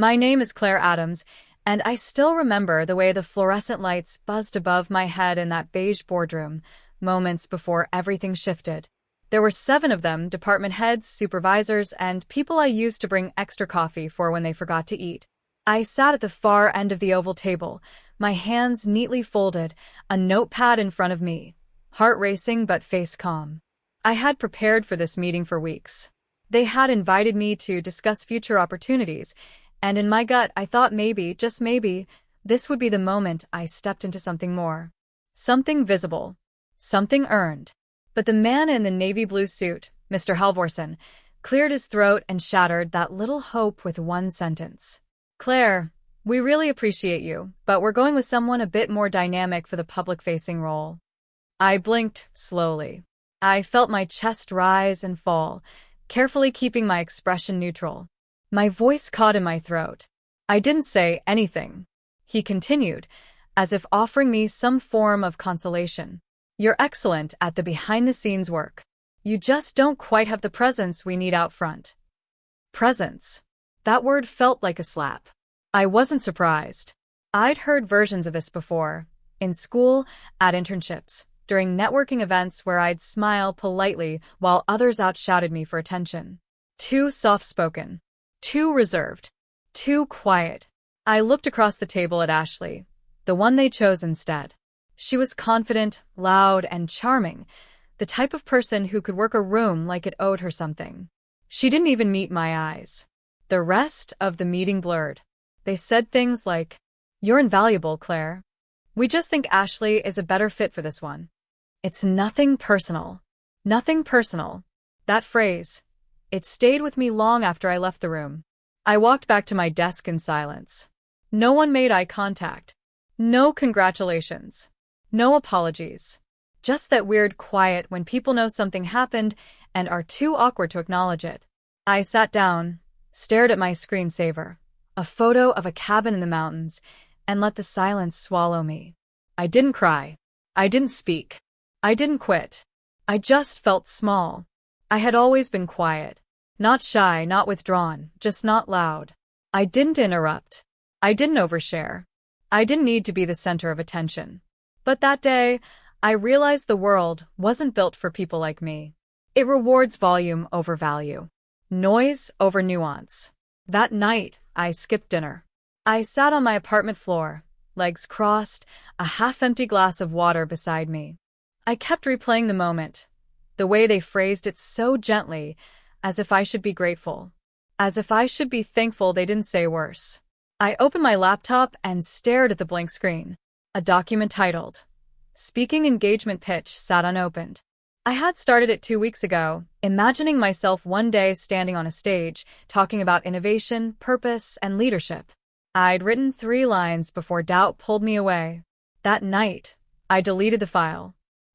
My name is Claire Adams, and I still remember the way the fluorescent lights buzzed above my head in that beige boardroom, moments before everything shifted. There were 7 of them, department heads, supervisors, and people I used to bring extra coffee for when they forgot to eat. I sat at the far end of the oval table, my hands neatly folded, a notepad in front of me, heart racing but face calm. I had prepared for this meeting for weeks. They had invited me to discuss future opportunities, and in my gut I thought maybe, just maybe, this would be the moment I stepped into something more. Something visible. Something earned. But the man in the navy blue suit, Mr. Halvorsen, cleared his throat and shattered that little hope with one sentence. Claire, we really appreciate you, but we're going with someone a bit more dynamic for the public-facing role. I blinked slowly. I felt my chest rise and fall, carefully keeping my expression neutral. My voice caught in my throat. I didn't say anything. He continued, as if offering me some form of consolation. You're excellent at the behind-the-scenes work. You just don't quite have the presence we need out front. Presence. That word felt like a slap. I wasn't surprised. I'd heard versions of this before, in school, at internships, during networking events where I'd smile politely while others outshouted me for attention. Too soft-spoken. Too reserved. Too quiet. I looked across the table at Ashley, the one they chose instead. She was confident, loud, and charming, the type of person who could work a room like it owed her something. She didn't even meet my eyes. The rest of the meeting blurred. They said things like, "You're invaluable, Claire. We just think Ashley is a better fit for this one." It's nothing personal. Nothing personal. That phrase. It stayed with me long after I left the room. I walked back to my desk in silence. No one made eye contact. No congratulations. No apologies. Just that weird quiet when people know something happened and are too awkward to acknowledge it. I sat down, stared at my screensaver, a photo of a cabin in the mountains, and let the silence swallow me. I didn't cry. I didn't speak. I didn't quit. I just felt small. I had always been quiet. Not shy, not withdrawn, just not loud. I didn't interrupt. I didn't overshare. I didn't need to be the center of attention. But that day, I realized the world wasn't built for people like me. It rewards volume over value. Noise over nuance. That night, I skipped dinner. I sat on my apartment floor, legs crossed, a half-empty glass of water beside me. I kept replaying the moment, the way they phrased it so gently, as if I should be grateful. As if I should be thankful they didn't say worse. I opened my laptop and stared at the blank screen. A document titled, Speaking Engagement Pitch sat unopened. I had started it 2 weeks ago, imagining myself one day standing on a stage, talking about innovation, purpose, and leadership. I'd written 3 lines before doubt pulled me away. That night, I deleted the file.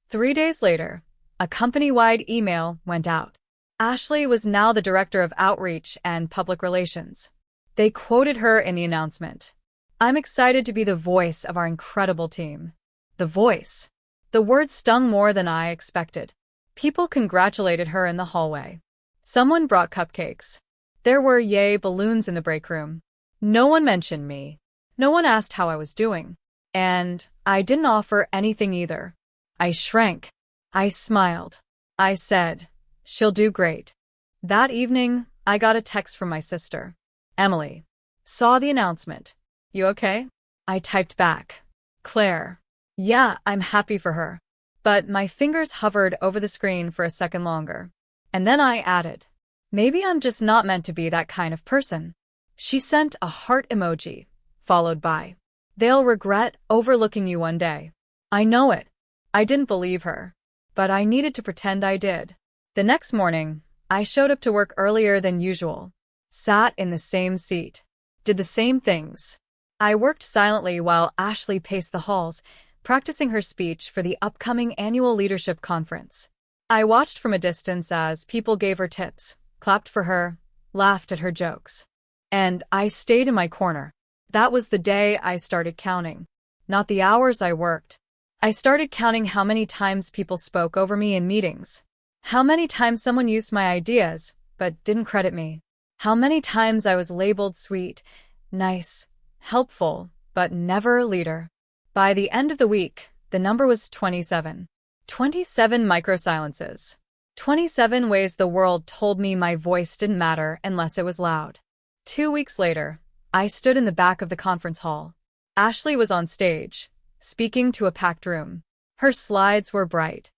3 days later, a company-wide email went out. Ashley was now the director of outreach and public relations. They quoted her in the announcement. I'm excited to be the voice of our incredible team. The voice. The word stung more than I expected. People congratulated her in the hallway. Someone brought cupcakes. There were balloons in the break room. No one mentioned me. No one asked how I was doing. And I didn't offer anything either. I shrank. I smiled. I said, "She'll do great." That evening, I got a text from my sister. Emily. Saw the announcement. You okay? I typed back. Claire. Yeah, I'm happy for her. But my fingers hovered over the screen for a second longer. And then I added, maybe I'm just not meant to be that kind of person. She sent a heart emoji, followed by, they'll regret overlooking you one day. I know it. I didn't believe her. But I needed to pretend I did. The next morning, I showed up to work earlier than usual. Sat in the same seat. Did the same things. I worked silently while Ashley paced the halls, practicing her speech for the upcoming annual leadership conference. I watched from a distance as people gave her tips, clapped for her, laughed at her jokes. And I stayed in my corner. That was the day I started counting. Not the hours I worked. I started counting how many times people spoke over me in meetings. How many times someone used my ideas, but didn't credit me. How many times I was labeled sweet, Nice, helpful, but never a leader. By the end of the week, the number was 27. 27 microsilences. 27 ways the world told me my voice didn't matter unless it was loud. 2 weeks later, I stood in the back of the conference hall. Ashley was on stage, speaking to a packed room. Her slides were bright.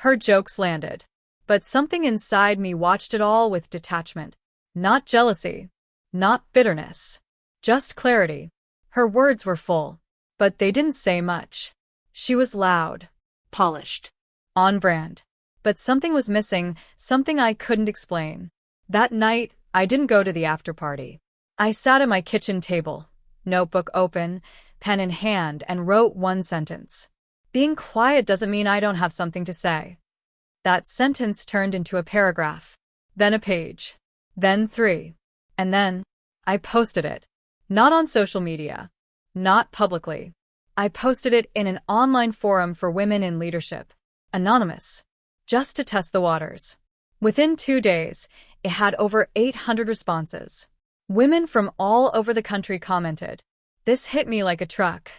Her jokes landed. But something inside me watched it all with detachment. Not jealousy. Not bitterness. Just clarity. Her words were full. But they didn't say much. She was loud. Polished. On brand. But something was missing, something I couldn't explain. That night, I didn't go to the after party. I sat at my kitchen table, notebook open, pen in hand, and wrote one sentence. Being quiet doesn't mean I don't have something to say. That sentence turned into a paragraph, then a page, then 3. And then, I posted it. Not on social media. Not publicly. I posted it in an online forum for women in leadership. Anonymous. Just to test the waters. Within 2 days, it had over 800 responses. Women from all over the country commented. This hit me like a truck.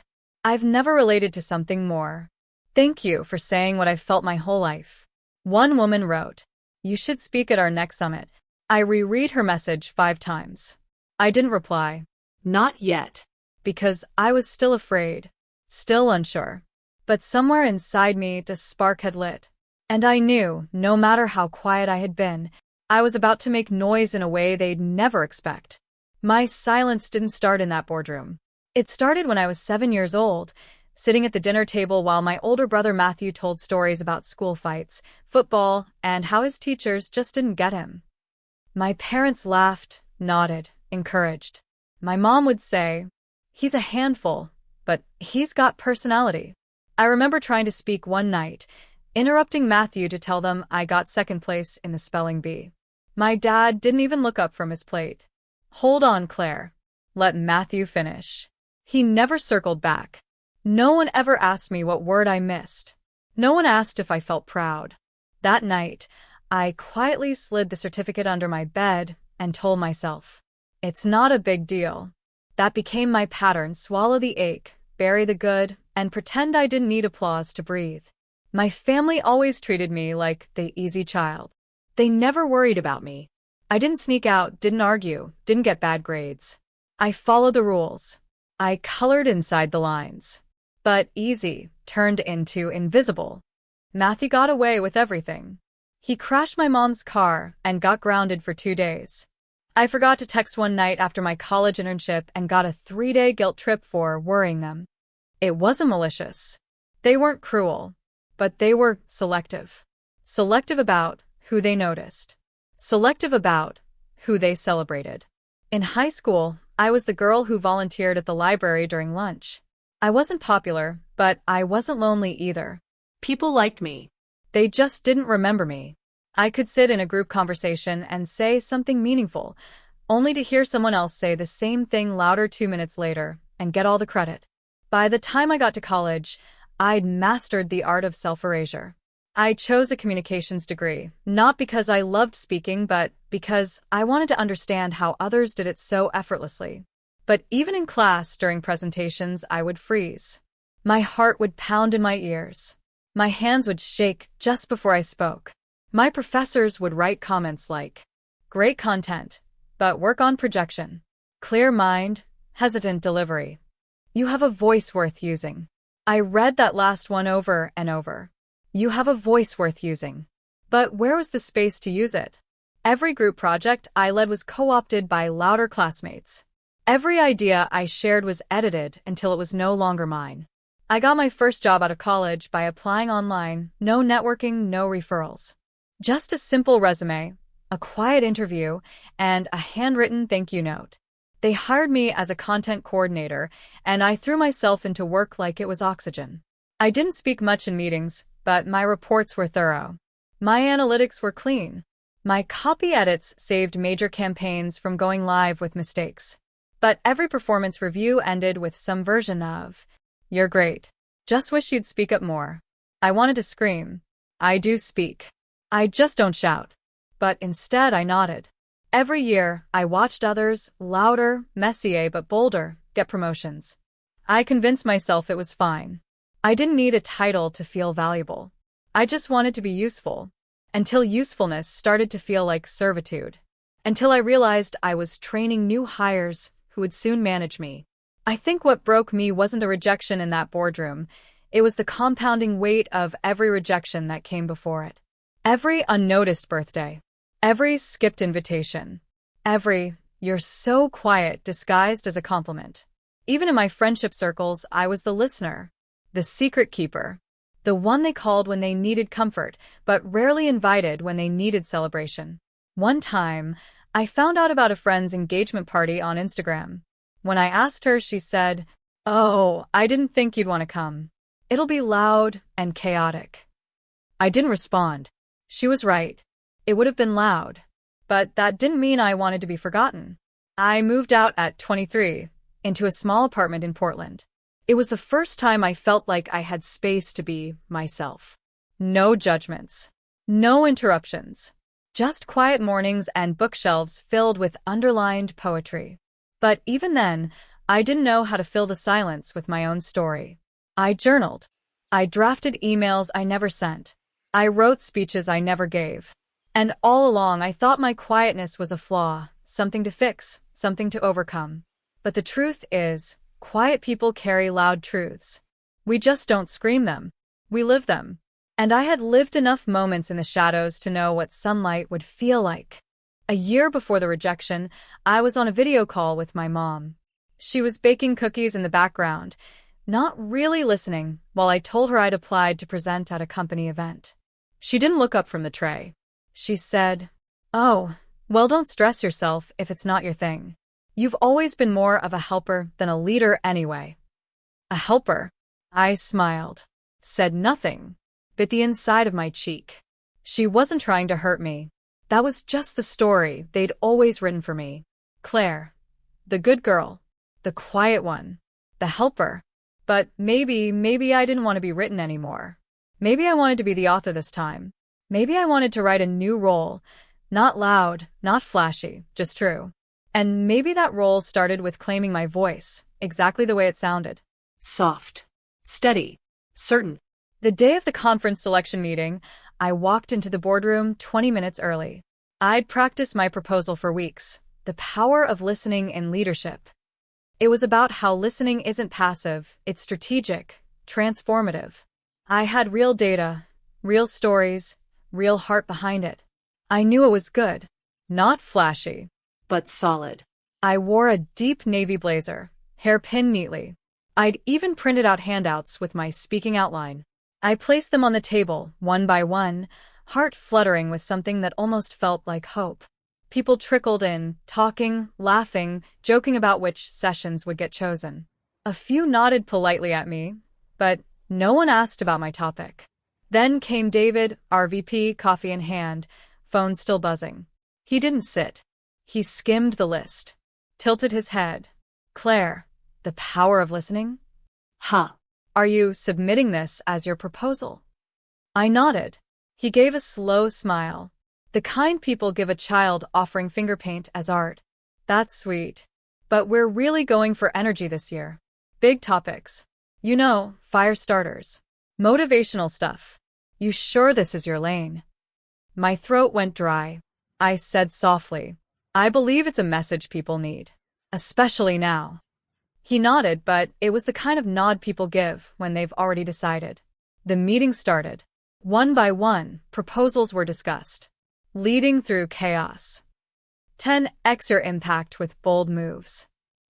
I've never related to something more. Thank you for saying what I've felt my whole life. One woman wrote, you should speak at our next summit. I reread her message 5 times. I didn't reply. Not yet. Because I was still afraid, still unsure. But somewhere inside me, the spark had lit. And I knew, no matter how quiet I had been, I was about to make noise in a way they'd never expect. My silence didn't start in that boardroom. It started when I was 7 years old, sitting at the dinner table while my older brother Matthew told stories about school fights, football, and how his teachers just didn't get him. My parents laughed, nodded, encouraged. My mom would say, he's a handful, but he's got personality. I remember trying to speak one night, interrupting Matthew to tell them I got second place in the spelling bee. My dad didn't even look up from his plate. Hold on, Claire. Let Matthew finish. He never circled back. No one ever asked me what word I missed. No one asked if I felt proud. That night, I quietly slid the certificate under my bed and told myself, it's not a big deal. That became my pattern: swallow the ache, bury the good, and pretend I didn't need applause to breathe. My family always treated me like the easy child. They never worried about me. I didn't sneak out, didn't argue, didn't get bad grades. I followed the rules. I colored inside the lines. But easy turned into invisible. Matthew got away with everything. He crashed my mom's car and got grounded for 2 days. I forgot to text one night after my college internship and got a 3-day guilt trip for worrying them. It wasn't malicious. They weren't cruel. But they were selective. Selective about who they noticed. Selective about who they celebrated. In high school, I was the girl who volunteered at the library during lunch. I wasn't popular, but I wasn't lonely either. People liked me. They just didn't remember me. I could sit in a group conversation and say something meaningful, only to hear someone else say the same thing louder 2 minutes later and get all the credit. By the time I got to college, I'd mastered the art of self-erasure. I chose a communications degree, not because I loved speaking, but because I wanted to understand how others did it so effortlessly. But even in class during presentations, I would freeze. My heart would pound in my ears. My hands would shake just before I spoke. My professors would write comments like, great content, but work on projection. Clear mind, hesitant delivery. You have a voice worth using. I read that last one over and over. You have a voice worth using. But where was the space to use it? Every group project I led was co-opted by louder classmates. Every idea I shared was edited until it was no longer mine. I got my first job out of college by applying online, no networking, no referrals. Just a simple resume, a quiet interview, and a handwritten thank you note. They hired me as a content coordinator, and I threw myself into work like it was oxygen. I didn't speak much in meetings, but my reports were thorough. My analytics were clean. My copy edits saved major campaigns from going live with mistakes. But every performance review ended with some version of, "You're great. Just wish you'd speak up more." I wanted to scream. I do speak. I just don't shout. But instead I nodded. Every year, I watched others, louder, messier but bolder, get promotions. I convinced myself it was fine. I didn't need a title to feel valuable. I just wanted to be useful. Until usefulness started to feel like servitude. Until I realized I was training new hires who would soon manage me. I think what broke me wasn't the rejection in that boardroom. It was the compounding weight of every rejection that came before it. Every unnoticed birthday. Every skipped invitation. Every, "you're so quiet," disguised as a compliment. Even in my friendship circles, I was the listener. The secret keeper. The one they called when they needed comfort, but rarely invited when they needed celebration. One time, I found out about a friend's engagement party on Instagram. When I asked her, she said, "Oh, I didn't think you'd want to come. It'll be loud and chaotic." I didn't respond. She was right. It would have been loud. But that didn't mean I wanted to be forgotten. I moved out at 23, into a small apartment in Portland. It was the first time I felt like I had space to be myself. No judgments. No interruptions. Just quiet mornings and bookshelves filled with underlined poetry. But even then, I didn't know how to fill the silence with my own story. I journaled. I drafted emails I never sent. I wrote speeches I never gave. And all along I thought my quietness was a flaw, something to fix, something to overcome. But the truth is, quiet people carry loud truths. We just don't scream them. We live them. And I had lived enough moments in the shadows to know what sunlight would feel like. A year before the rejection, I was on a video call with my mom. She was baking cookies in the background, not really listening, while I told her I'd applied to present at a company event. She didn't look up from the tray. She said, "Oh, well, don't stress yourself if it's not your thing. You've always been more of a helper than a leader anyway." A helper? I smiled, said nothing, bit the inside of my cheek. She wasn't trying to hurt me. That was just the story they'd always written for me. Claire. The good girl. The quiet one. The helper. But maybe I didn't want to be written anymore. Maybe I wanted to be the author this time. Maybe I wanted to write a new role. Not loud, not flashy, just true. And maybe that role started with claiming my voice, exactly the way it sounded. Soft. Steady. Certain. The day of the conference selection meeting, I walked into the boardroom 20 minutes early. I'd practiced my proposal for weeks, the power of listening in leadership. It was about how listening isn't passive, it's strategic, transformative. I had real data, real stories, real heart behind it. I knew it was good, not flashy, but solid. I wore a deep navy blazer, hair pinned neatly. I'd even printed out handouts with my speaking outline. I placed them on the table, one by one, heart fluttering with something that almost felt like hope. People trickled in, talking, laughing, joking about which sessions would get chosen. A few nodded politely at me, but no one asked about my topic. Then came David, our VP, coffee in hand, phone still buzzing. He didn't sit. He skimmed the list, tilted his head. "Claire, the power of listening? Huh. Are you submitting this as your proposal?" I nodded. He gave a slow smile. The kind people give a child offering finger paint as art. "That's sweet. But we're really going for energy this year. Big topics. You know, fire starters. Motivational stuff. You sure this is your lane?" My throat went dry. I said softly, "I believe it's a message people need. Especially now." He nodded, but it was the kind of nod people give when they've already decided. The meeting started. One by one, proposals were discussed. Leading through chaos. 10x your impact with bold moves.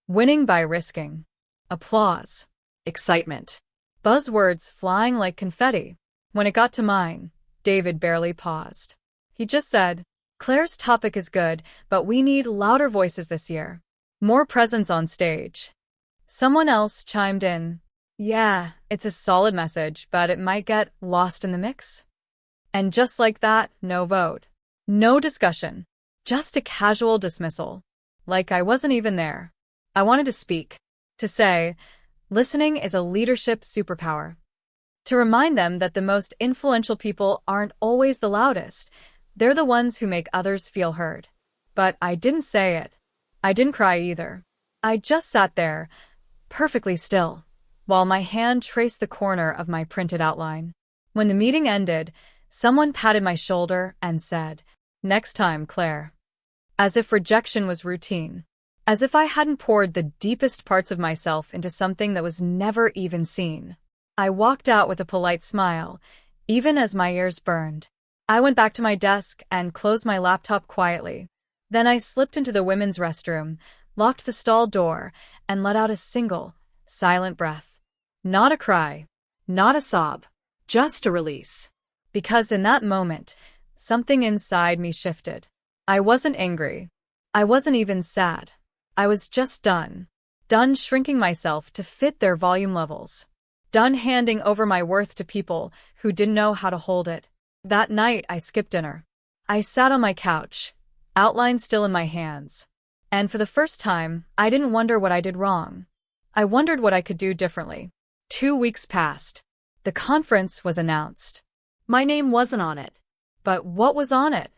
Winning by risking. Applause. Excitement. Buzzwords flying like confetti. When it got to mine, David barely paused. He just said, "Claire's topic is good, but we need louder voices this year. More presence on stage." Someone else chimed in, "Yeah, it's a solid message, but it might get lost in the mix." And just like that, no vote. No discussion. Just a casual dismissal. Like I wasn't even there. I wanted to speak. To say, listening is a leadership superpower. To remind them that the most influential people aren't always the loudest. They're the ones who make others feel heard. But I didn't say it. I didn't cry either. I just sat there, perfectly still, while my hand traced the corner of my printed outline. When the meeting ended, someone patted my shoulder and said, "Next time, Claire." As if rejection was routine. As if I hadn't poured the deepest parts of myself into something that was never even seen. I walked out with a polite smile, even as my ears burned. I went back to my desk and closed my laptop quietly. Then I slipped into the women's restroom, locked the stall door, and let out a single, silent breath. Not a cry, not a sob, just a release. Because in that moment, something inside me shifted. I wasn't angry. I wasn't even sad. I was just done. Done shrinking myself to fit their volume levels. Done handing over my worth to people who didn't know how to hold it. That night, I skipped dinner. I sat on my couch, outline still in my hands. And for the first time, I didn't wonder what I did wrong. I wondered what I could do differently. 2 weeks passed. The conference was announced. My name wasn't on it. But what was on it?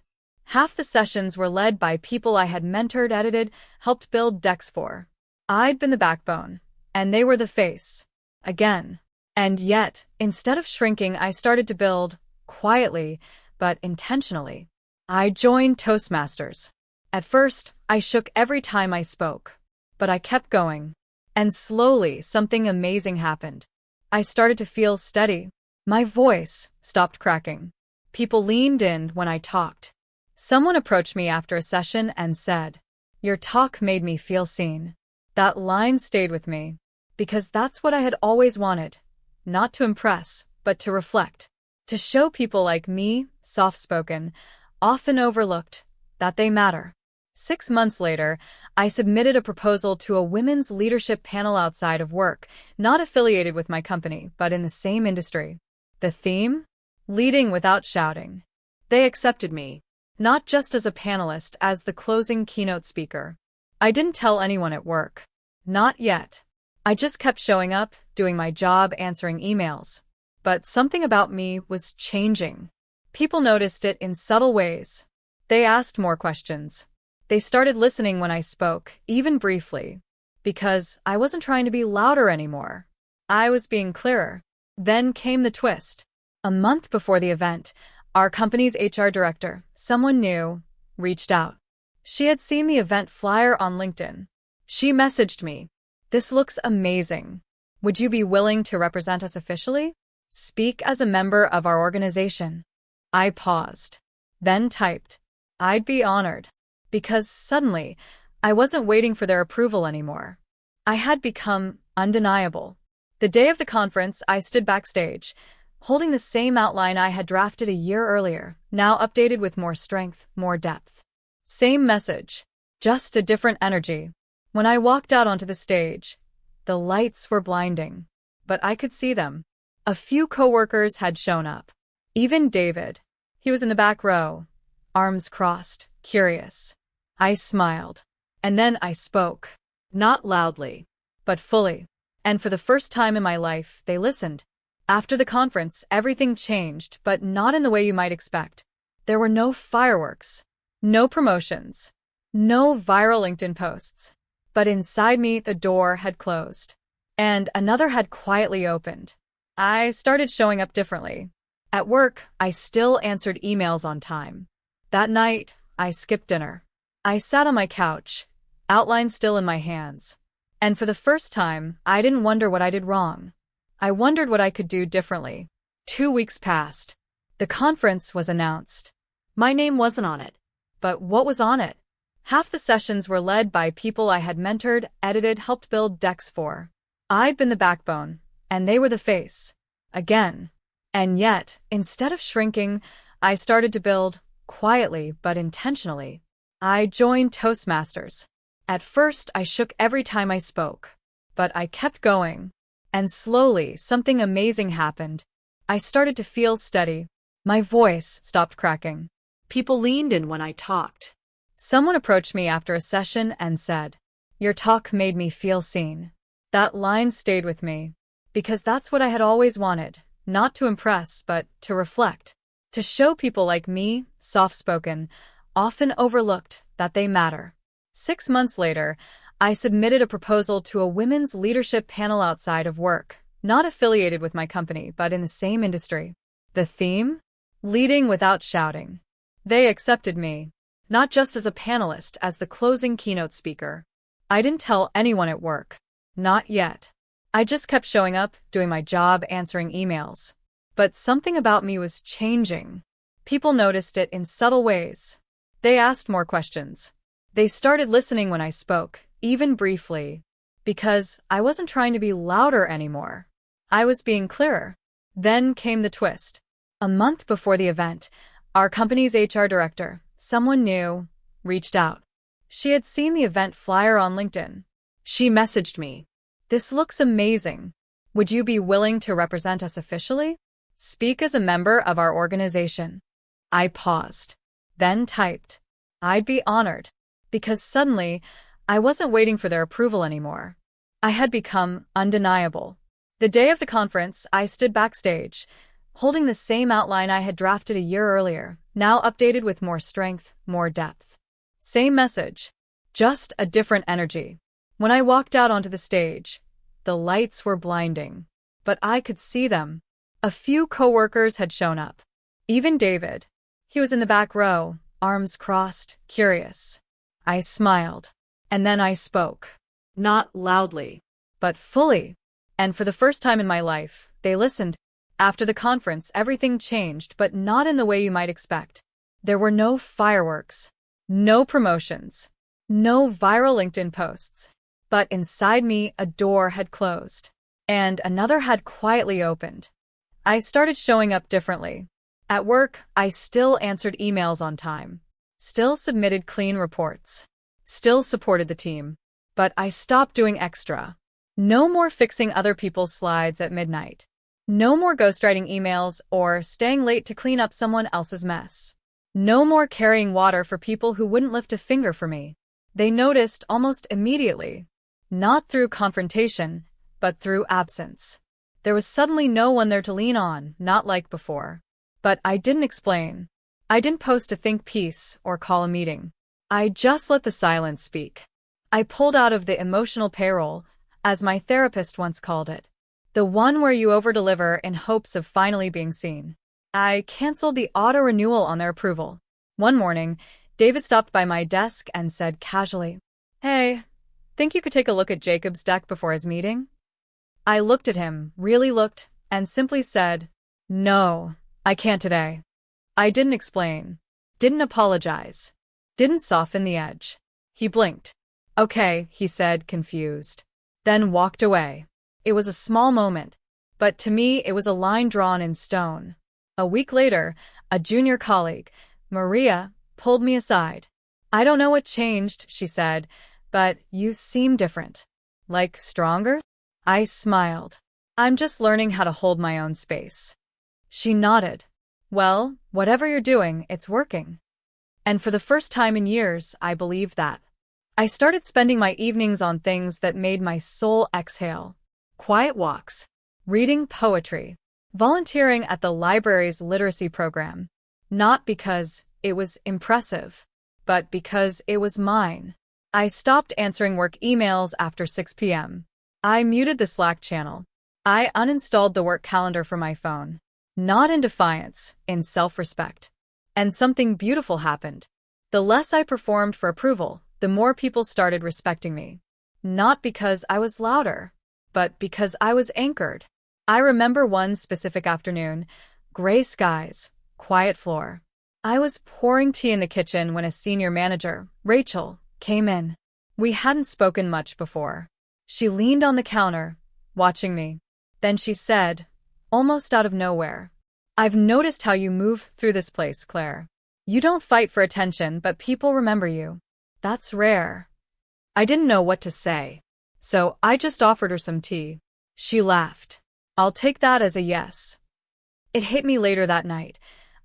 Half the sessions were led by people I had mentored, edited, helped build decks for. I'd been the backbone, and they were the face. Again. And yet, instead of shrinking, I started to build, quietly, but intentionally. I joined Toastmasters. At first, I shook every time I spoke. But I kept going. And slowly, something amazing happened. I started to feel steady. My voice stopped cracking. People leaned in when I talked. Someone approached me after a session and said, "Your talk made me feel seen." That line stayed with me, because that's what I had always wanted. Not to impress, but to reflect. To show people like me, soft-spoken, often overlooked, that they matter. 6 months later, I submitted a proposal to a women's leadership panel outside of work, not affiliated with my company, but in the same industry. The theme? Leading without shouting. They accepted me. Not just as a panelist, as the closing keynote speaker. I didn't tell anyone at work. Not yet. I just kept showing up, doing my job, answering emails. But something about me was changing. People noticed it in subtle ways. They asked more questions. They started listening when I spoke, even briefly. Because I wasn't trying to be louder anymore. I was being clearer. Then came the twist. A month before the event, our company's HR director, someone new, reached out. She had seen the event flyer on LinkedIn. She messaged me, "This looks amazing. Would you be willing to represent us officially? Speak as a member of our organization." I paused, then typed, "I'd be honored." Because suddenly, I wasn't waiting for their approval anymore. I had become undeniable. The day of the conference, I stood backstage, holding the same outline I had drafted a year earlier, now updated with more strength, more depth. Same message, just a different energy. When I walked out onto the stage, the lights were blinding, but I could see them. A few coworkers had shown up. Even David. He was in the back row, arms crossed, curious. I smiled. And then I spoke. Not loudly, but fully. And for the first time in my life, they listened. After the conference, everything changed, but not in the way you might expect. There were no fireworks, no promotions, no viral LinkedIn posts. But inside me, the door had closed. And another had quietly opened. I started showing up differently. At work, I still answered emails on time. That night, I skipped dinner. I sat on my couch, outline still in my hands. And for the first time, I didn't wonder what I did wrong. I wondered what I could do differently. 2 weeks passed. The conference was announced. My name wasn't on it. But what was on it? Half the sessions were led by people I had mentored, edited, helped build decks for. I'd been the backbone, and they were the face. Again. And yet, instead of shrinking, I started to build, quietly but intentionally. I joined Toastmasters. At first, I shook every time I spoke. But I kept going. And slowly, something amazing happened. I started to feel steady. My voice stopped cracking. People leaned in when I talked. Someone approached me after a session and said, "Your talk made me feel seen." That line stayed with me. Because that's what I had always wanted. Not to impress, but to reflect. To show people like me, soft-spoken, often overlooked, that they matter. 6 months later, I submitted a proposal to a women's leadership panel outside of work, not affiliated with my company, but in the same industry. The theme? Leading without shouting. They accepted me, not just as a panelist, as the closing keynote speaker. I didn't tell anyone at work. Not yet. I just kept showing up, doing my job, answering emails. But something about me was changing. People noticed it in subtle ways. They asked more questions. They started listening when I spoke, even briefly. Because I wasn't trying to be louder anymore. I was being clearer. Then came the twist. A month before the event, our company's HR director, someone new, reached out. She had seen the event flyer on LinkedIn. She messaged me. "This looks amazing. Would you be willing to represent us officially? Speak as a member of our organization." I paused, then typed, "I'd be honored," because suddenly, I wasn't waiting for their approval anymore. I had become undeniable. The day of the conference, I stood backstage, holding the same outline I had drafted a year earlier, now updated with more strength, more depth. Same message, just a different energy. When I walked out onto the stage, the lights were blinding, but I could see them. A few coworkers had shown up. Even David. He was in the back row, arms crossed, curious. I smiled. And then I spoke. Not loudly, but fully. And for the first time in my life, they listened. After the conference, everything changed, but not in the way you might expect. There were no fireworks, no promotions, no viral LinkedIn posts. But inside me, a door had closed, and another had quietly opened. I started showing up differently. At work, I still answered emails on time, still submitted clean reports, still supported the team. But I stopped doing extra. No more fixing other people's slides at midnight. No more ghostwriting emails or staying late to clean up someone else's mess. No more carrying water for people who wouldn't lift a finger for me. They noticed almost immediately. Not through confrontation, but through absence. There was suddenly no one there to lean on, not like before. But I didn't explain. I didn't post a think piece or call a meeting. I just let the silence speak. I pulled out of the emotional payroll, as my therapist once called it. The one where you over-deliver in hopes of finally being seen. I canceled the auto-renewal on their approval. One morning, David stopped by my desk and said casually, "Hey, think you could take a look at Jacob's deck before his meeting?" I looked at him, really looked, and simply said, "No, I can't today." I didn't explain, didn't apologize, didn't soften the edge. He blinked. "Okay," he said, confused. Then walked away. It was a small moment, but to me it was a line drawn in stone. A week later, a junior colleague, Maria, pulled me aside. "I don't know what changed," she said, "but you seem different." "Like stronger?" I smiled. "I'm just learning how to hold my own space." She nodded. "Well, whatever you're doing, it's working." And for the first time in years, I believed that. I started spending my evenings on things that made my soul exhale. Quiet walks, reading poetry, volunteering at the library's literacy program. Not because it was impressive, but because it was mine. I stopped answering work emails after 6 p.m. I muted the Slack channel. I uninstalled the work calendar from my phone. Not in defiance, in self-respect. And something beautiful happened. The less I performed for approval, the more people started respecting me. Not because I was louder, but because I was anchored. I remember one specific afternoon, gray skies, quiet floor. I was pouring tea in the kitchen when a senior manager, Rachel, came in. We hadn't spoken much before. She leaned on the counter, watching me. Then she said, almost out of nowhere, "I've noticed how you move through this place, Claire. You don't fight for attention, but people remember you. That's rare." I didn't know what to say, so I just offered her some tea. She laughed. "I'll take that as a yes." It hit me later that night.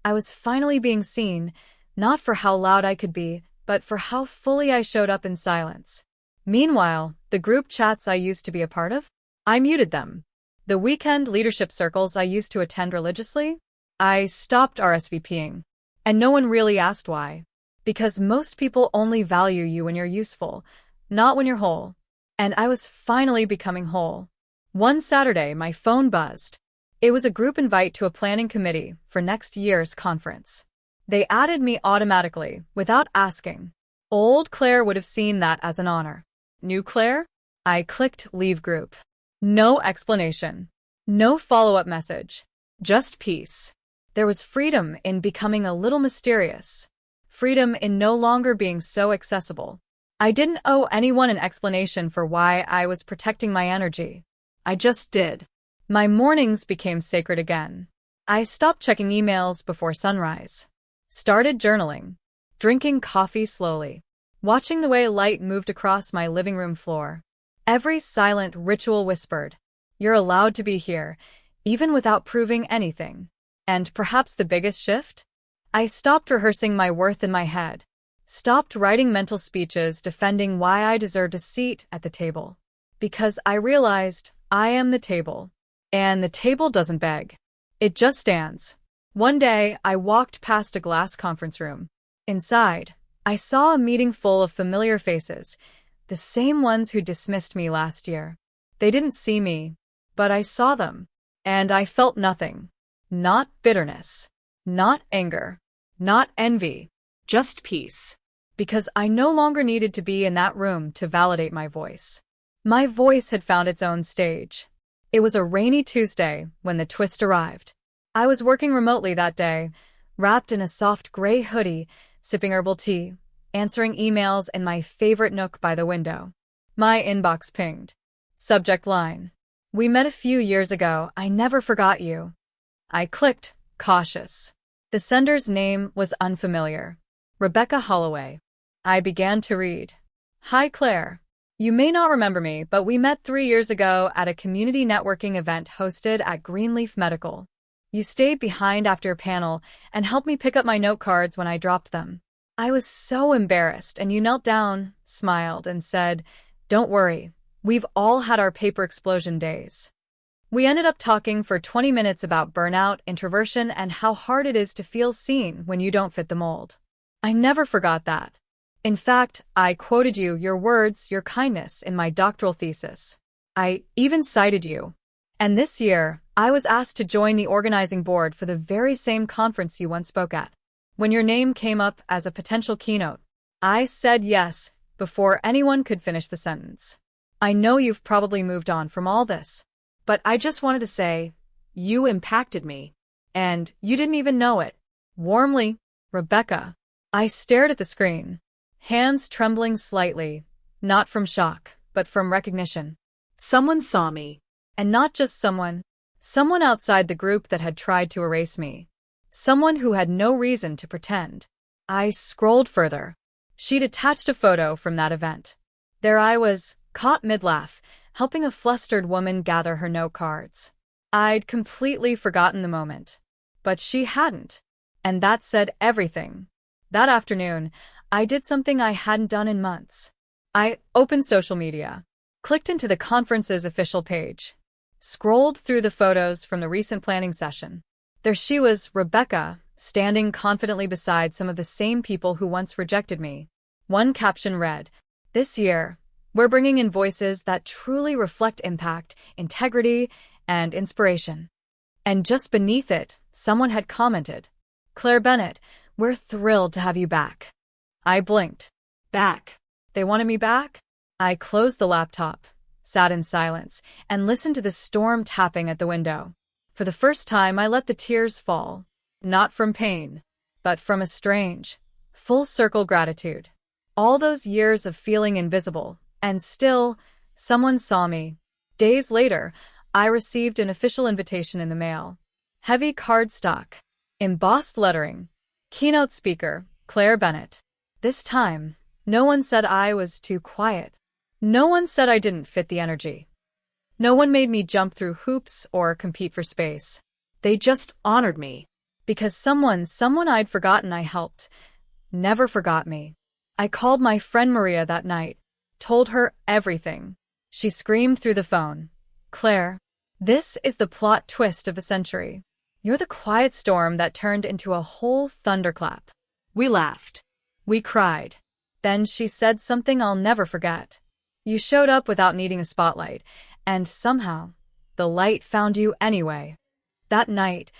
I was finally being seen, not for how loud I could be, but for how fully I showed up in silence. Meanwhile, the group chats I used to be a part of, I muted them. The weekend leadership circles I used to attend religiously, I stopped RSVPing. And no one really asked why. Because most people only value you when you're useful, not when you're whole. And I was finally becoming whole. One Saturday, my phone buzzed. It was a group invite to a planning committee for next year's conference. They added me automatically, without asking. Old Claire would have seen that as an honor. New Claire? I clicked Leave Group. No explanation. No follow-up message. Just peace. There was freedom in becoming a little mysterious. Freedom in no longer being so accessible. I didn't owe anyone an explanation for why I was protecting my energy. I just did. My mornings became sacred again. I stopped checking emails before sunrise. Started journaling. Drinking coffee slowly. Watching the way light moved across my living room floor. Every silent ritual whispered, "You're allowed to be here," even without proving anything. And perhaps the biggest shift? I stopped rehearsing my worth in my head. Stopped writing mental speeches defending why I deserved a seat at the table. Because I realized I am the table. And the table doesn't beg. It just stands. One day, I walked past a glass conference room. Inside, I saw a meeting full of familiar faces, the same ones who dismissed me last year. They didn't see me, but I saw them. And I felt nothing. Not bitterness. Not anger. Not envy. Just peace. Because I no longer needed to be in that room to validate my voice. My voice had found its own stage. It was a rainy Tuesday when the twist arrived. I was working remotely that day, wrapped in a soft gray hoodie, sipping herbal tea, answering emails in my favorite nook by the window. My inbox pinged. Subject line: "We met a few years ago. I never forgot you." I clicked, cautious. The sender's name was unfamiliar. Rebecca Holloway. I began to read. "Hi, Claire. You may not remember me, but we met 3 years ago at a community networking event hosted at Greenleaf Medical. You stayed behind after a panel and helped me pick up my note cards when I dropped them. I was so embarrassed, and you knelt down, smiled, and said, 'Don't worry, we've all had our paper explosion days.' We ended up talking for 20 minutes about burnout, introversion, and how hard it is to feel seen when you don't fit the mold. I never forgot that. In fact, I quoted you, your words, your kindness in my doctoral thesis. I even cited you. And this year, I was asked to join the organizing board for the very same conference you once spoke at. When your name came up as a potential keynote, I said yes before anyone could finish the sentence. I know you've probably moved on from all this, but I just wanted to say, you impacted me. And you didn't even know it. Warmly, Rebecca." I stared at the screen, hands trembling slightly, not from shock, but from recognition. Someone saw me. And not just someone. Someone outside the group that had tried to erase me. Someone who had no reason to pretend. I scrolled further. She'd attached a photo from that event. There I was, caught mid-laugh, helping a flustered woman gather her note cards. I'd completely forgotten the moment. But she hadn't. And that said everything. That afternoon, I did something I hadn't done in months. I opened social media, clicked into the conference's official page, scrolled through the photos from the recent planning session. There she was, Rebecca, standing confidently beside some of the same people who once rejected me. One caption read, "This year, we're bringing in voices that truly reflect impact, integrity, and inspiration." And just beneath it, someone had commented, "Claire Bennett, we're thrilled to have you back." I blinked. Back. They wanted me back? I closed the laptop, sat in silence, and listened to the storm tapping at the window. For the first time, I let the tears fall. Not from pain, but from a strange, full-circle gratitude. All those years of feeling invisible, and still, someone saw me. Days later, I received an official invitation in the mail. Heavy cardstock. Embossed lettering. Keynote speaker, Claire Bennett. This time, no one said I was too quiet. No one said I didn't fit the energy. No one made me jump through hoops or compete for space. They just honored me. Because someone I'd forgotten I helped, never forgot me. I called my friend Maria that night, told her everything. She screamed through the phone, "Claire, this is the plot twist of the century. You're the quiet storm that turned into a whole thunderclap." We laughed. We cried. Then she said something I'll never forget. You showed up without needing a spotlight, and somehow, the light found you anyway. That night,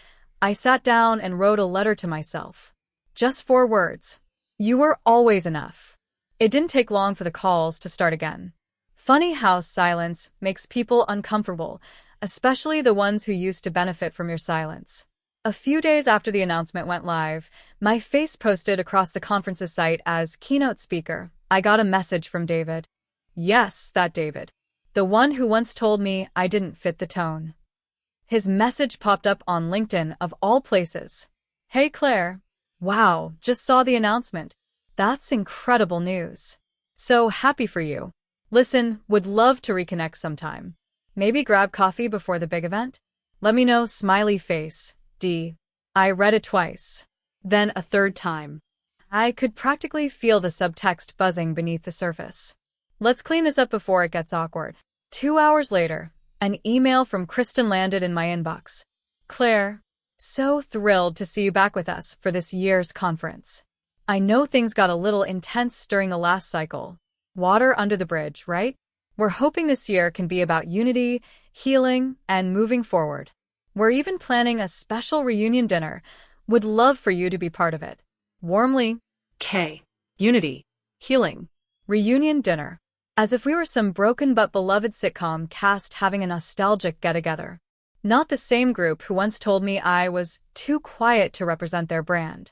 I sat down and wrote a letter to myself. Just 4 words. You were always enough. It didn't take long for the calls to start again. Funny how silence makes people uncomfortable, especially the ones who used to benefit from your silence. A few days after the announcement went live, my face posted across the conference's site as keynote speaker. I got a message from David. Yes, that David. The one who once told me I didn't fit the tone. His message popped up on LinkedIn of all places. Hey Claire. Wow, just saw the announcement. That's incredible news. So happy for you. Listen, would love to reconnect sometime. Maybe grab coffee before the big event? Let me know, smiley face. D. I read it twice. Then a third time. I could practically feel the subtext buzzing beneath the surface. Let's clean this up before it gets awkward. 2 hours later, an email from Kristen landed in my inbox. Claire, so thrilled to see you back with us for this year's conference. I know things got a little intense during the last cycle. Water under the bridge, right? We're hoping this year can be about unity, healing, and moving forward. We're even planning a special reunion dinner. Would love for you to be part of it. Warmly, K. Unity. Healing. reunion dinner. As if we were some broken but beloved sitcom cast having a nostalgic get-together. Not the same group who once told me I was too quiet to represent their brand.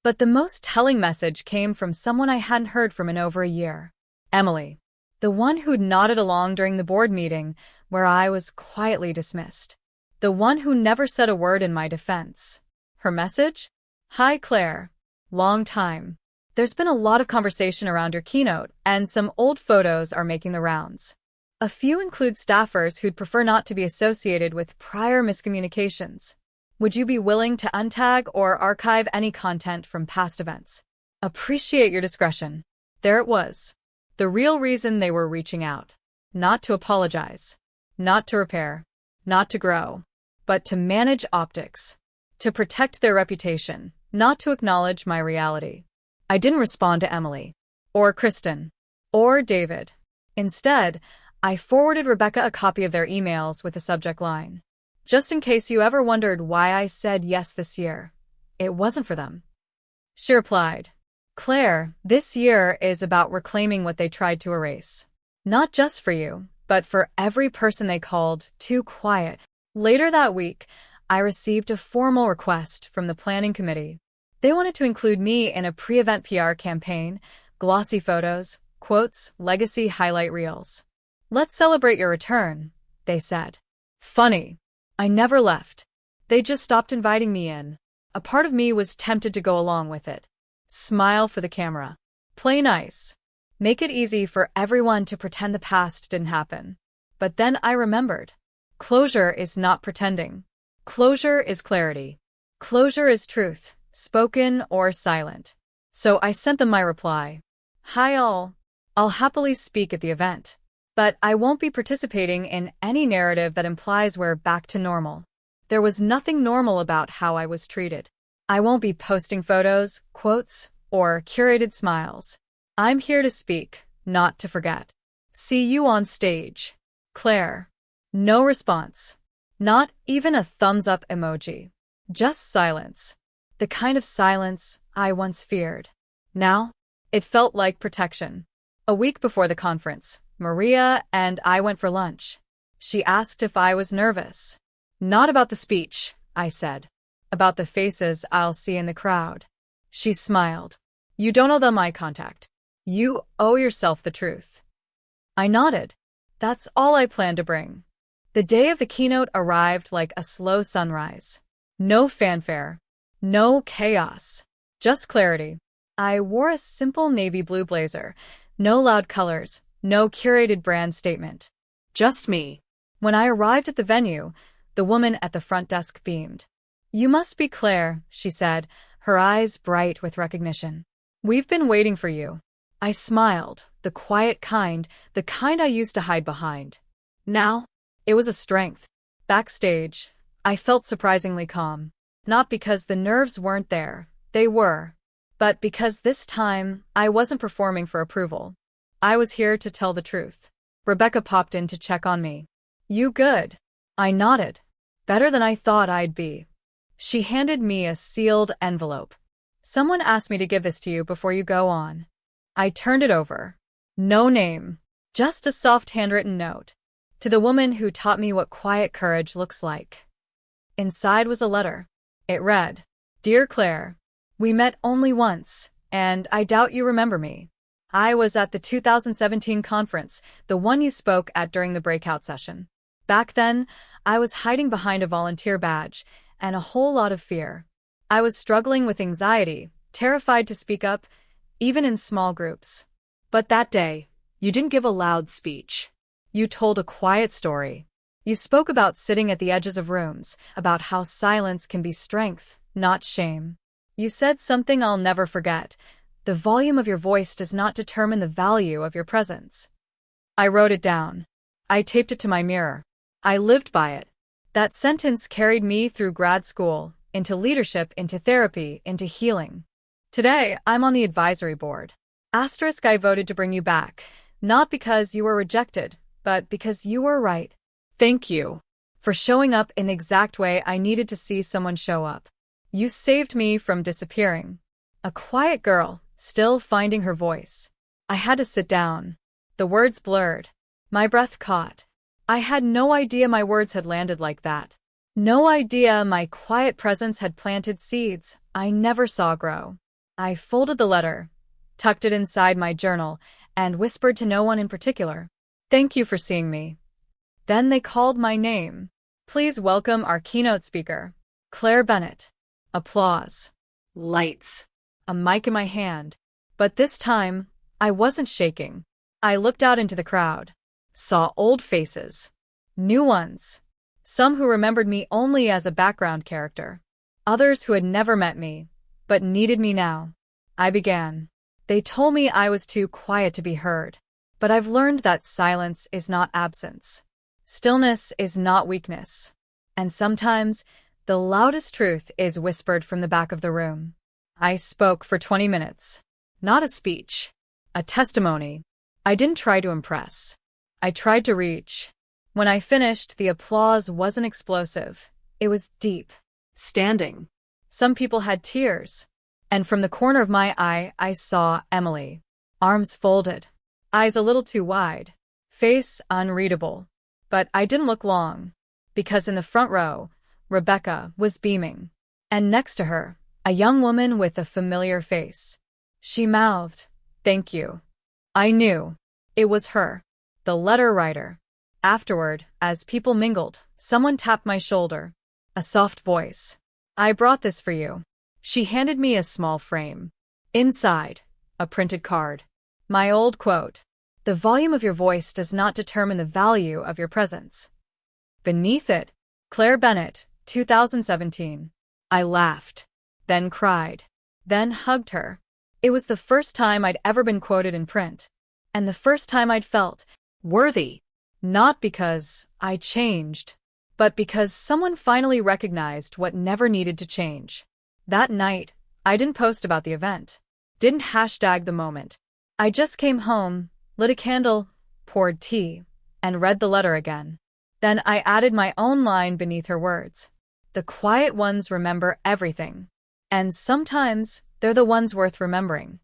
But the most telling message came from someone I hadn't heard from in over a year. Emily. The one who'd nodded along during the board meeting where I was quietly dismissed. The one who never said a word in my defense. Her message? Hi Claire. Long time. There's been a lot of conversation around your keynote, and some old photos are making the rounds. A few include staffers who'd prefer not to be associated with prior miscommunications. Would you be willing to untag or archive any content from past events? Appreciate your discretion. There it was. The real reason they were reaching out. Not to apologize. Not to repair. Not to grow. But to manage optics. To protect their reputation. Not to acknowledge my reality. I didn't respond to Emily. Or Kristen. Or David. Instead, I forwarded Rebecca a copy of their emails with the subject line. Just in case you ever wondered why I said yes this year. It wasn't for them. She replied, Claire, this year is about reclaiming what they tried to erase. Not just for you, but for every person they called too quiet. Later that week, I received a formal request from the planning committee. They wanted to include me in a pre-event PR campaign, glossy photos, quotes, legacy highlight reels. Let's celebrate your return, they said. Funny. I never left. They just stopped inviting me in. A part of me was tempted to go along with it. Smile for the camera. Play nice. Make it easy for everyone to pretend the past didn't happen. But then I remembered. Closure is not pretending. Closure is clarity. Closure is truth, spoken or silent. So I sent them my reply. Hi all. I'll happily speak at the event. But I won't be participating in any narrative that implies we're back to normal. There was nothing normal about how I was treated. I won't be posting photos, quotes, or curated smiles. I'm here to speak, not to forget. See you on stage. Claire. No response. Not even a thumbs up emoji. Just silence. The kind of silence I once feared. Now, it felt like protection. A week before the conference, Maria and I went for lunch. She asked if I was nervous. Not about the speech, I said. About the faces I'll see in the crowd. She smiled. You don't owe them eye contact. You owe yourself the truth. I nodded. That's all I planned to bring. The day of the keynote arrived like a slow sunrise. No fanfare. No chaos. Just clarity. I wore a simple navy blue blazer. No loud colors. No curated brand statement. Just me. When I arrived at the venue, the woman at the front desk beamed. You must be Claire, she said, her eyes bright with recognition. We've been waiting for you. I smiled, the quiet kind, the kind I used to hide behind. Now, it was a strength. Backstage, I felt surprisingly calm. Not because the nerves weren't there, they were. But because this time, I wasn't performing for approval. I was here to tell the truth. Rebecca popped in to check on me. You good? I nodded. Better than I thought I'd be. She handed me a sealed envelope. Someone asked me to give this to you before you go on. I turned it over. No name. Just a soft handwritten note. To the woman who taught me what quiet courage looks like. Inside was a letter. It read, Dear Claire, we met only once, and I doubt you remember me. I was at the 2017 conference, the one you spoke at during the breakout session. Back then, I was hiding behind a volunteer badge and a whole lot of fear. I was struggling with anxiety, terrified to speak up, even in small groups. But that day, you didn't give a loud speech. You told a quiet story. You spoke about sitting at the edges of rooms, about how silence can be strength, not shame. You said something I'll never forget. The volume of your voice does not determine the value of your presence. I wrote it down. I taped it to my mirror. I lived by it. That sentence carried me through grad school, into leadership, into therapy, into healing. Today, I'm on the advisory board. Asterisk, I voted to bring you back, not because you were rejected, but because you were right. Thank you for showing up in the exact way I needed to see someone show up. You saved me from disappearing. A quiet girl, still finding her voice. I had to sit down. The words blurred. My breath caught. I had no idea my words had landed like that. No idea my quiet presence had planted seeds I never saw grow. I folded the letter, tucked it inside my journal, and whispered to no one in particular. Thank you for seeing me. Then they called my name. Please welcome our keynote speaker, Claire Bennett. Applause. Lights. A mic in my hand. But this time, I wasn't shaking. I looked out into the crowd. Saw old faces. New ones. Some who remembered me only as a background character. Others who had never met me, but needed me now. I began. They told me I was too quiet to be heard. But I've learned that silence is not absence. Stillness is not weakness. And sometimes, the loudest truth is whispered from the back of the room. I spoke for 20 minutes. Not a speech. A testimony. I didn't try to impress. I tried to reach. When I finished, the applause wasn't explosive. It was deep. Standing. Some people had tears. And from the corner of my eye, I saw Emily. Arms folded. Eyes a little too wide. Face unreadable. But I didn't look long. Because in the front row, Rebecca was beaming. And next to her, a young woman with a familiar face. She mouthed, Thank you. I knew. It was her. The letter writer. Afterward, as people mingled, someone tapped my shoulder. A soft voice. I brought this for you. She handed me a small frame. Inside, a printed card. My old quote. The volume of your voice does not determine the value of your presence. Beneath it, Claire Bennett, 2017. I laughed. Then cried. Then hugged her. It was the first time I'd ever been quoted in print. And the first time I'd felt worthy. Not because I changed, but because someone finally recognized what never needed to change. That night, I didn't post about the event. Didn't hashtag the moment. I just came home, lit a candle, poured tea, and read the letter again. Then I added my own line beneath her words. The quiet ones remember everything. And sometimes, they're the ones worth remembering.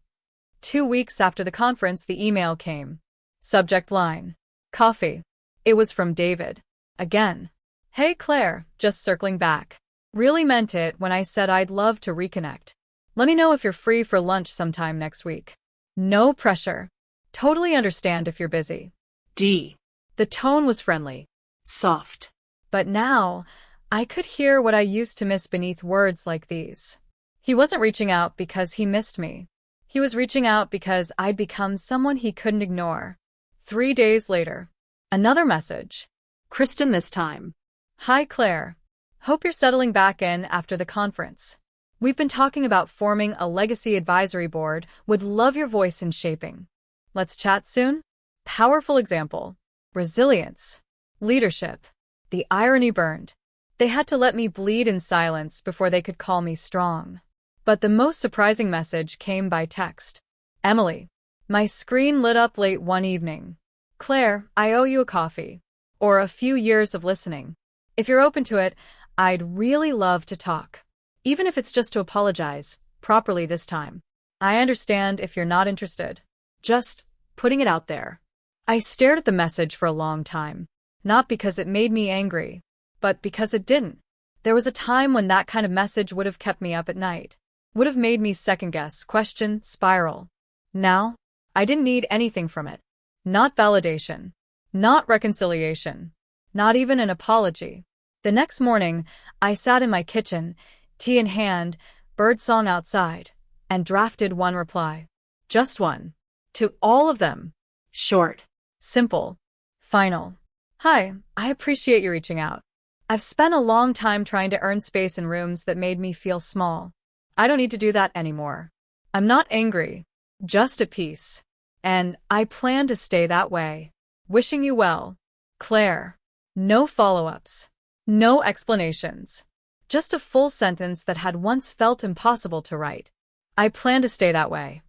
2 weeks after the conference, the email came. Subject line. Coffee. It was from David. Again. Hey Claire, just circling back. Really meant it when I said I'd love to reconnect. Let me know if you're free for lunch sometime next week. No pressure. Totally understand if you're busy. D. The tone was friendly. Soft. But now, I could hear what I used to miss beneath words like these. He wasn't reaching out because he missed me. He was reaching out because I'd become someone he couldn't ignore. 3 days later. Another message. Kristen this time. Hi Claire. Hope you're settling back in after the conference. We've been talking about forming a legacy advisory board. Would love your voice in shaping. Let's chat soon? Powerful example. Resilience. Leadership. The irony burned. They had to let me bleed in silence before they could call me strong. But the most surprising message came by text. Emily. My screen lit up late one evening. Claire, I owe you a coffee. Or a few years of listening. If you're open to it, I'd really love to talk. Even if it's just to apologize, properly this time. I understand if you're not interested. Just putting it out there. I stared at the message for a long time. Not because it made me angry, but because it didn't. There was a time when that kind of message would have kept me up at night. Would have made me second-guess, question, spiral. Now, I didn't need anything from it. Not validation. Not reconciliation. Not even an apology. The next morning, I sat in my kitchen, tea in hand, birdsong outside, and drafted one reply. Just one. To all of them. Short. Simple. Final. Hi, I appreciate you reaching out. I've spent a long time trying to earn space in rooms that made me feel small. I don't need to do that anymore. I'm not angry, just at peace. And I plan to stay that way. Wishing you well. Claire. No follow-ups. No explanations. Just a full sentence that had once felt impossible to write. I plan to stay that way.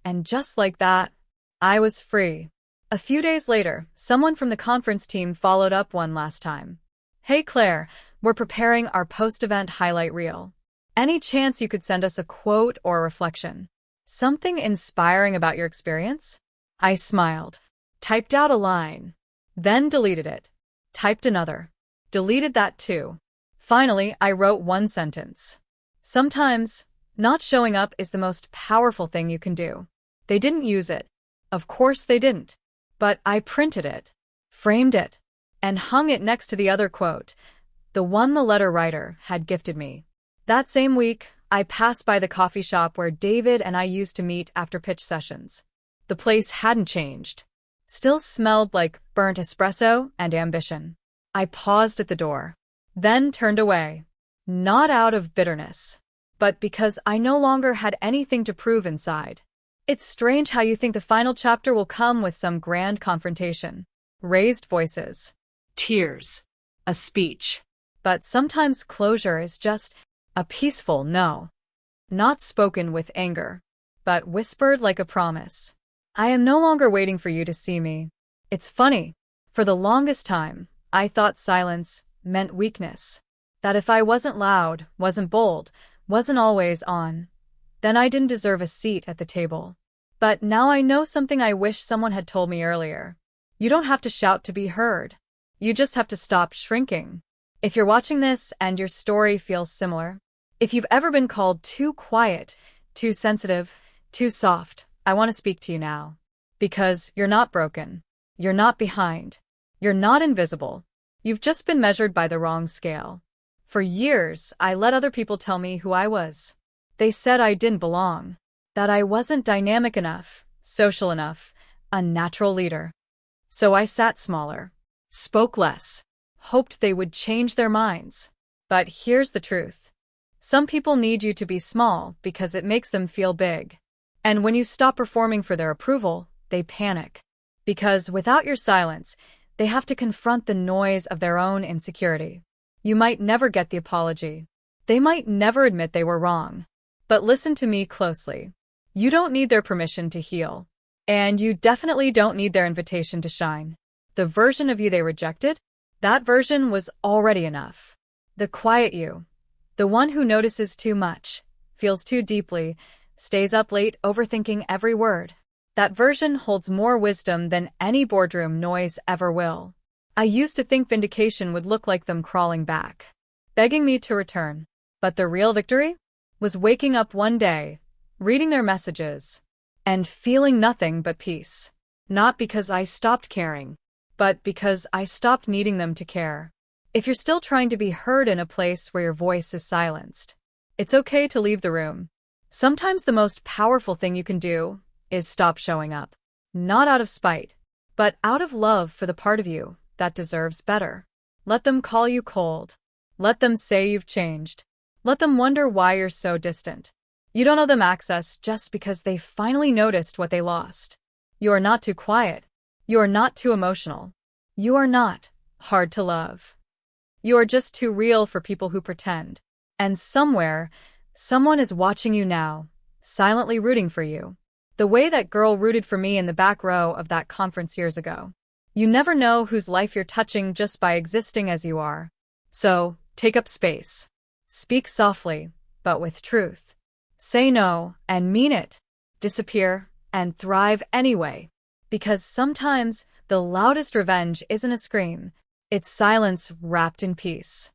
And just like that, I was free. A few days later, someone from the conference team followed up one last time. Hey Claire, we're preparing our post-event highlight reel. Any chance you could send us a quote or a reflection? Something inspiring about your experience? I smiled. Typed out a line. Then deleted it. Typed another. Deleted that too. Finally, I wrote one sentence. Sometimes, not showing up is the most powerful thing you can do. They didn't use it. Of course they didn't. But I printed it, framed it, and hung it next to the other quote, the one the letter writer had gifted me. That same week, I passed by the coffee shop where David and I used to meet after pitch sessions. The place hadn't changed. Still smelled like burnt espresso and ambition. I paused at the door, then turned away. Not out of bitterness, but because I no longer had anything to prove inside. It's strange how you think the final chapter will come with some grand confrontation. Raised voices. Tears. A speech. But sometimes closure is just a peaceful no. Not spoken with anger, but whispered like a promise. I am no longer waiting for you to see me. It's funny. For the longest time, I thought silence meant weakness. That if I wasn't loud, wasn't bold, wasn't always on, then I didn't deserve a seat at the table. But now I know something I wish someone had told me earlier. You don't have to shout to be heard. You just have to stop shrinking. If you're watching this and your story feels similar, if you've ever been called too quiet, too sensitive, too soft, I want to speak to you now. Because you're not broken. You're not behind. You're not invisible. You've just been measured by the wrong scale. For years, I let other people tell me who I was. They said I didn't belong, that I wasn't dynamic enough, social enough, a natural leader. So I sat smaller, spoke less, hoped they would change their minds. But here's the truth. Some people need you to be small because it makes them feel big. And when you stop performing for their approval, they panic. Because without your silence, they have to confront the noise of their own insecurity. You might never get the apology. They might never admit they were wrong. But listen to me closely. You don't need their permission to heal. And you definitely don't need their invitation to shine. The version of you they rejected, that version was already enough. The quiet you, the one who notices too much, feels too deeply, stays up late overthinking every word. That version holds more wisdom than any boardroom noise ever will. I used to think vindication would look like them crawling back, begging me to return. But the real victory was waking up one day, reading their messages, and feeling nothing but peace. Not because I stopped caring, but because I stopped needing them to care. If you're still trying to be heard in a place where your voice is silenced, it's okay to leave the room. Sometimes the most powerful thing you can do is stop showing up. Not out of spite, but out of love for the part of you that deserves better. Let them call you cold. Let them say you've changed. Let them wonder why you're so distant. You don't owe them access just because they finally noticed what they lost. You are not too quiet. You are not too emotional. You are not hard to love. You are just too real for people who pretend. And somewhere Someone is watching you now, silently rooting for you. The way that girl rooted for me in the back row of that conference years ago. You never know whose life you're touching just by existing as you are. So, take up space. Speak softly, but with truth. Say no, and mean it. Disappear, and thrive anyway. Because sometimes, the loudest revenge isn't a scream. It's silence wrapped in peace.